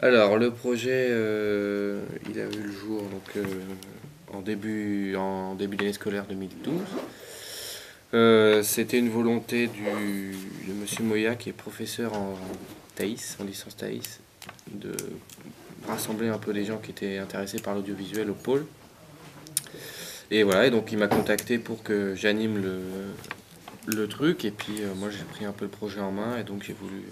Alors, le projet, il a vu le jour en début d'année scolaire 2012. C'était une volonté de Monsieur Moya, qui est professeur en Thaïs, en licence Thaïs, de rassembler un peu des gens qui étaient intéressés par l'audiovisuel au pôle. Et voilà, et donc il m'a contacté pour que j'anime le truc, et puis moi j'ai pris un peu le projet en main, et donc j'ai voulu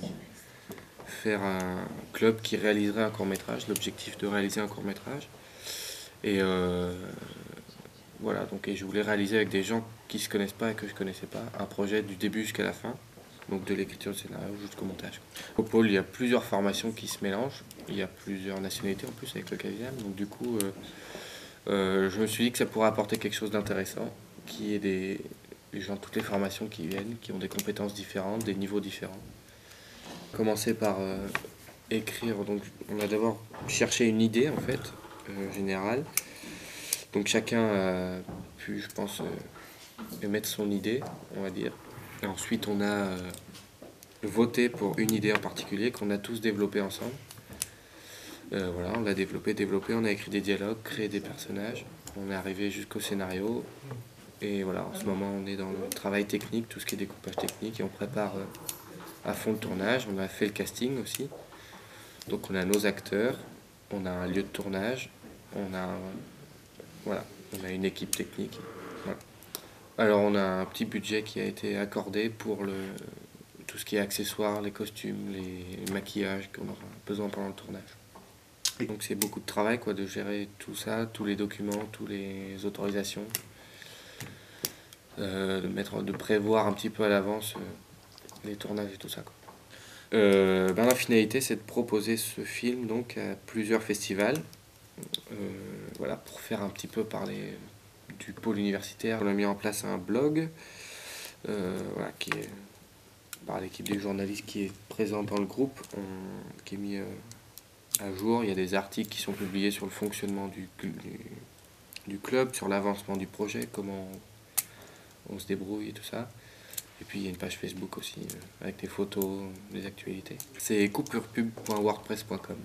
faire un club qui réaliserait un court-métrage, l'objectif de réaliser un court-métrage. Et voilà, donc et je voulais réaliser avec des gens qui se connaissent pas et que je connaissais pas, un projet du début jusqu'à la fin, donc de l'écriture de scénario jusqu'au montage. Au pôle, il y a plusieurs formations qui se mélangent, il y a plusieurs nationalités en plus avec le Canadien, donc du coup, je me suis dit que ça pourrait apporter quelque chose d'intéressant, qui est des gens de toutes les formations qui viennent, qui ont des compétences différentes, des niveaux différents. Commencer par écrire, donc on a d'abord cherché une idée en fait, générale. Donc chacun a pu, je pense, émettre son idée, on va dire. Et ensuite on a voté pour une idée en particulier qu'on a tous développée ensemble. Voilà, on l'a développé, on a écrit des dialogues, créé des personnages. On est arrivé jusqu'au scénario. Et voilà, en ce moment on est dans le travail technique, tout ce qui est découpage technique, et on prépare à fond le tournage. On a fait le casting aussi. Donc on a nos acteurs, on a un lieu de tournage, voilà, on a une équipe technique. Voilà. Alors on a un petit budget qui a été accordé pour tout ce qui est accessoires, les costumes, les maquillages qu'on aura besoin pendant le tournage. Et donc c'est beaucoup de travail quoi, de gérer tout ça, tous les documents, toutes les autorisations, de prévoir un petit peu à l'avance les tournages et tout ça, quoi. La finalité, c'est de proposer ce film donc à plusieurs festivals, voilà, pour faire un petit peu parler du pôle universitaire. On a mis en place un blog, voilà, qui est par l'équipe des journalistes qui est présente dans le groupe, qui est mis à jour. Il y a des articles qui sont publiés sur le fonctionnement du club, sur l'avancement du projet, comment on se débrouille et tout ça. Et puis il y a une page Facebook aussi, avec des photos, des actualités. C'est coupurepub.wordpress.com.